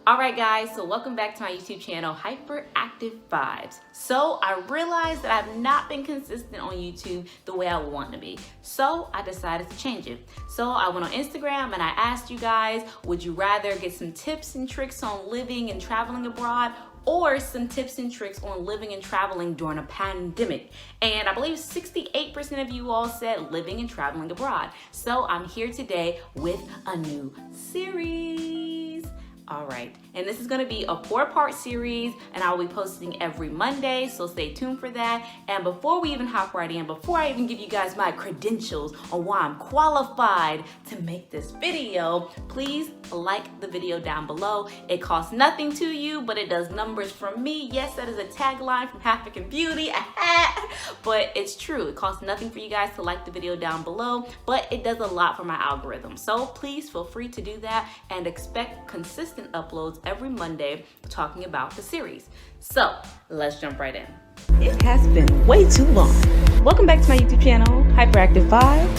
Alright guys, so welcome back to my YouTube channel, Hyperactive Vibes. So I realized that I've not been consistent on YouTube the way I want to be. So I decided to change it. So I went on Instagram and I asked you guys, would you rather get some tips and tricks on living and traveling abroad, or some tips and tricks on living and traveling during a pandemic? And I believe 68% of you all said living and traveling abroad. So I'm here today with a new series. All right, and this is gonna be a 4-part series and I'll be posting every Monday, so stay tuned for that. And before we even hop right in, before I even give you guys my credentials on why I'm qualified to make this video, please like the video down below. It costs nothing to you, but it does numbers for me. Yes, that is a tagline from African Beauty, but it's true. It costs nothing for you guys to like the video down below, but it does a lot for my algorithm. So please feel free to do that and expect consistent uploads every Monday talking about the series. So let's jump right in. It has been way too long. Welcome back to my YouTube channel, Hyperactive Vibes,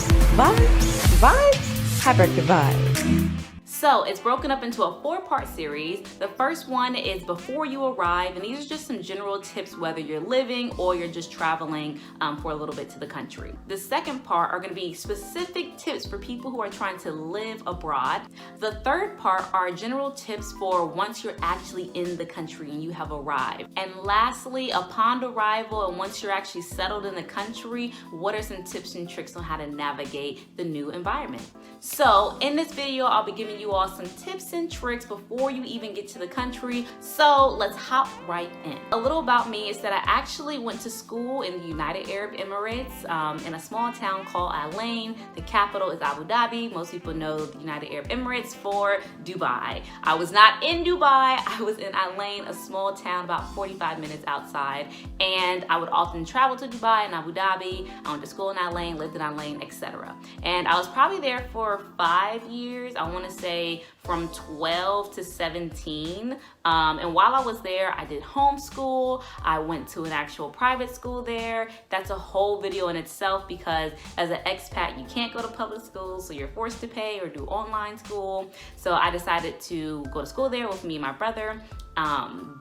Hyperactive Vibes. So it's broken up into a 4-part series. The first one is before you arrive, and these are just some general tips whether you're living or you're just traveling for a little bit to the country. The second part are going to be specific tips for people who are trying to live abroad. The third part are general tips for once you're actually in the country and you have arrived. And lastly, upon arrival and once you're actually settled in the country, what are some tips and tricks on how to navigate the new environment? So in this video, I'll be giving you all some tips and tricks before you even get to the country. So let's hop right in. A little about me is that I actually went to school in the United Arab Emirates in a small town called Al Ain. The capital is Abu Dhabi. Most people know the United Arab Emirates for Dubai. I was not in Dubai. I was in Al Ain, a small town about 45 minutes outside. And I would often travel to Dubai and Abu Dhabi. I went to school in Al Ain, lived in Al Ain, etc. And I was probably there for 5 years. I want to say from 12 to 17. And while I was there, I did homeschool. I went to an actual private school there. That's a whole video in itself because as an expat, you can't go to public school, so you're forced to pay or do online school. So I decided to go to school there with me and my brother.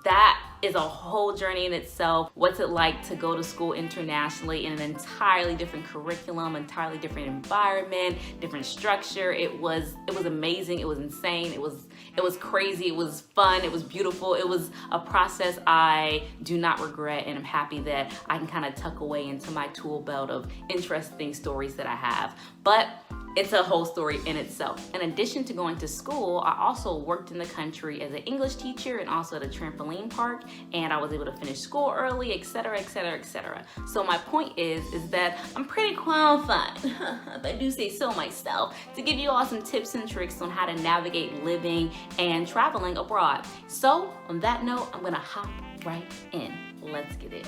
That is a whole journey in itself. What's it like to go to school internationally in an entirely different curriculum, entirely different environment, different structure? It was amazing. It was insane. It was crazy. It was fun. It was beautiful. It was a process I do not regret, and I'm happy that I can kind of tuck away into my tool belt of interesting stories that I have. But it's a whole story in itself. In addition to going to school, I also worked in the country as an English teacher and also at a trampoline park, and I was able to finish school early, etc., etc., etc. So my point is that I'm pretty qualified, if I do say so myself, to give you all some tips and tricks on how to navigate living and traveling abroad. So on that note, I'm gonna hop right in. Let's get it.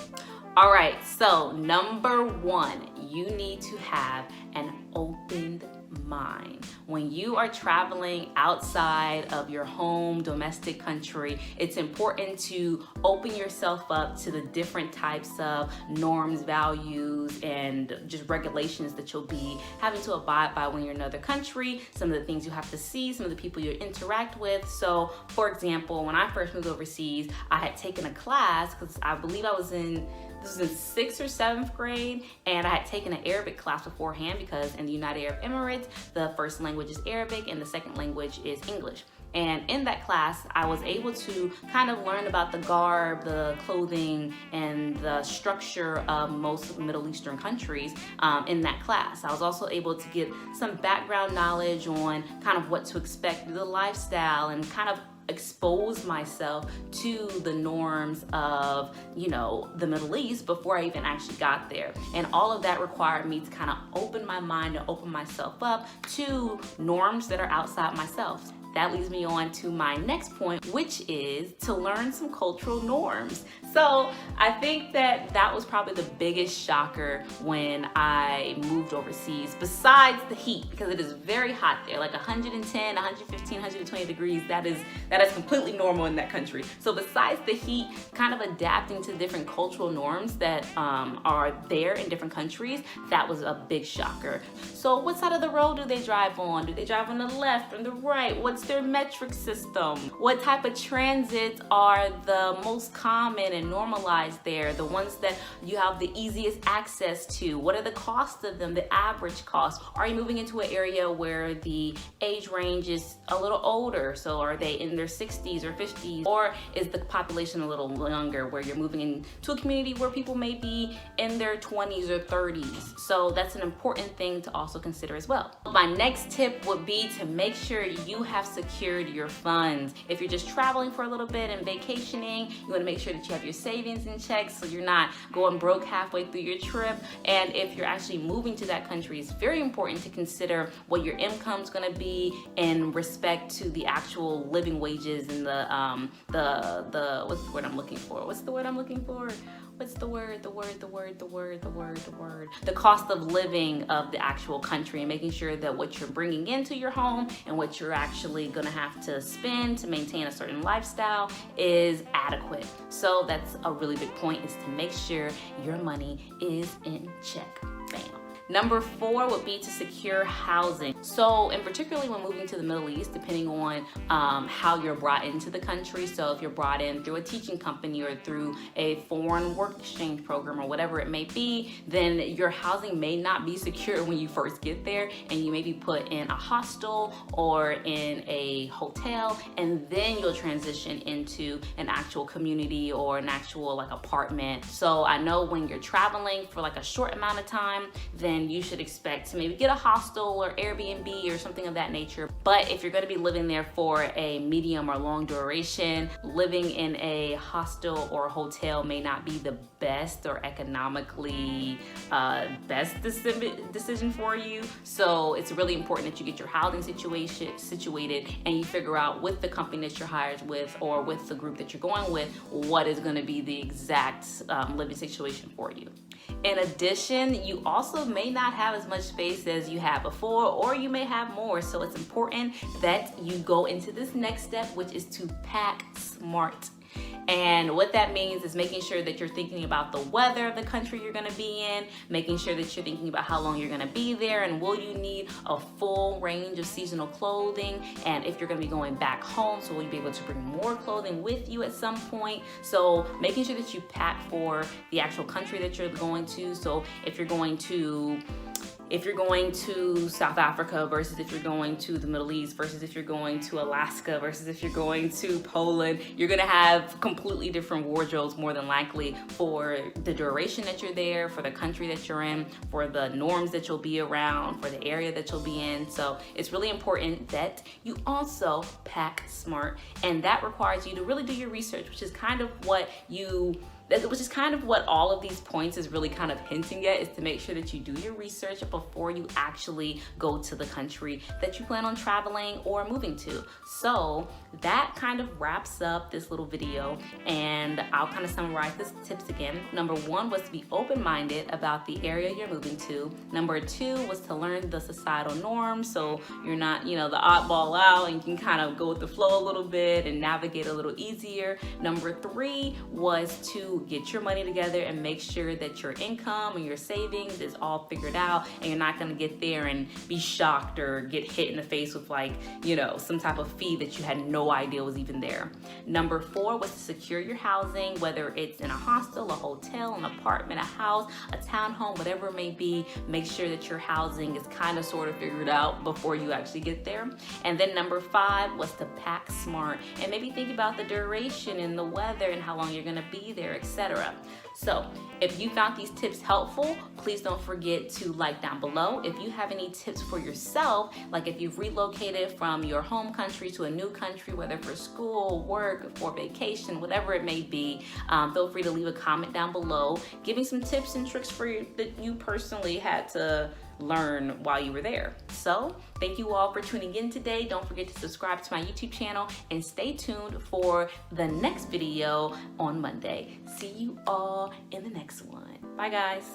All right, so number 1, you need to have an open mind. When you are traveling outside of your home domestic country, it's important to open yourself up to the different types of norms, values, and just regulations that you'll be having to abide by when you're in another country, some of the things you have to see, some of the people you interact with. So for example, when I first moved overseas, I had taken a class because I believe this was in 6th or 7th grade, and I had taken an Arabic class beforehand because in the United Arab Emirates, the first language is Arabic and the second language is English. And in that class, I was able to kind of learn about the garb, the clothing, and the structure of most Middle Eastern countries in that class. I was also able to get some background knowledge on kind of what to expect, the lifestyle, and kind of expose myself to the norms of, the Middle East before I even actually got there. And all of that required me to kind of open my mind and open myself up to norms that are outside myself. That leads me on to my next point, which is to learn some cultural norms. So I think that was probably the biggest shocker when I moved overseas, besides the heat, because it is very hot there, like 110, 115, 120 degrees. That is completely normal in that country. So besides the heat, kind of adapting to different cultural norms that are there in different countries, that was a big shocker. So what side of the road do they drive on? Do they drive on the left or the right? What What's their metric system? What type of transits are the most common and normalized there? The ones that you have the easiest access to? What are the costs of them, the average cost? Are you moving into an area where the age range is a little older? So are they in their 60s or 50s? Or is the population a little younger, where you're moving into a community where people may be in their 20s or 30s? So that's an important thing to also consider as well. My next tip would be to make sure you have secured your funds. If you're just traveling for a little bit and vacationing, you want to make sure that you have your savings in check so you're not going broke halfway through your trip. And if you're actually moving to that country, it's very important to consider what your income's going to be in respect to the actual living wages and the what's the word I'm looking for? The cost of living of the actual country, and making sure that what you're bringing into your home and what you're actually gonna have to spend to maintain a certain lifestyle is adequate. So that's a really big point, is to make sure your money is in check. Bam. Number 4 would be to secure housing. So, and particularly when moving to the Middle East, depending on how you're brought into the country. So if you're brought in through a teaching company or through a foreign work exchange program or whatever it may be, then your housing may not be secure when you first get there, and you may be put in a hostel or in a hotel, and then you'll transition into an actual community or an actual like apartment. So I know when you're traveling for like a short amount of time, then you should expect to maybe get a hostel or Airbnb or something of that nature. But if you're going to be living there for a medium or long duration, living in a hostel or a hotel may not be the best or economically best decision for you. So it's really important that you get your housing situation situated, and you figure out with the company that you're hired with or with the group that you're going with what is going to be the exact living situation for you. In addition, you also may not have as much space as you had before, or you may have more. So it's important that you go into this next step, which is to pack smart. And what that means is making sure that you're thinking about the weather of the country you're gonna be in, making sure that you're thinking about how long you're gonna be there, and will you need a full range of seasonal clothing, and if you're gonna be going back home, so will you be able to bring more clothing with you at some point? So making sure that you pack for the actual country that you're going to. So if you're going to South Africa versus if you're going to the Middle East versus if you're going to Alaska versus if you're going to Poland, you're gonna have completely different wardrobes more than likely for the duration that you're there, for the country that you're in, for the norms that you'll be around, for the area that you'll be in. So it's really important that you also pack smart, and that requires you to really do your research, which is kind of what all of these points is really kind of hinting at, is to make sure that you do your research before you actually go to the country that you plan on traveling or moving to. So that kind of wraps up this little video, and I'll kind of summarize the tips again. Number 1 was to be open-minded about the area you're moving to. Number 2 was to learn the societal norms, so you're not, the oddball out, and you can kind of go with the flow a little bit and navigate a little easier. Number 3 was to get your money together and make sure that your income and your savings is all figured out, and you're not going to get there and be shocked or get hit in the face with some type of fee that you had no idea was even there. Number 4 was to secure your housing, whether it's in a hostel, a hotel, an apartment, a house, a townhome, whatever it may be. Make sure that your housing is kind of sort of figured out before you actually get there. And then number 5 was to pack smart, and maybe think about the duration and the weather and how long you're going to be there, etc. So if you found these tips helpful, please don't forget to like down below. If you have any tips for yourself, like if you've relocated from your home country to a new country, whether for school, work, for vacation, whatever it may be, feel free to leave a comment down below, giving some tips and tricks for you that you personally had to learn while you were there. So thank you all for tuning in today. Don't forget to subscribe to my YouTube channel and stay tuned for the next video on Monday. See you all in the next one. Bye guys.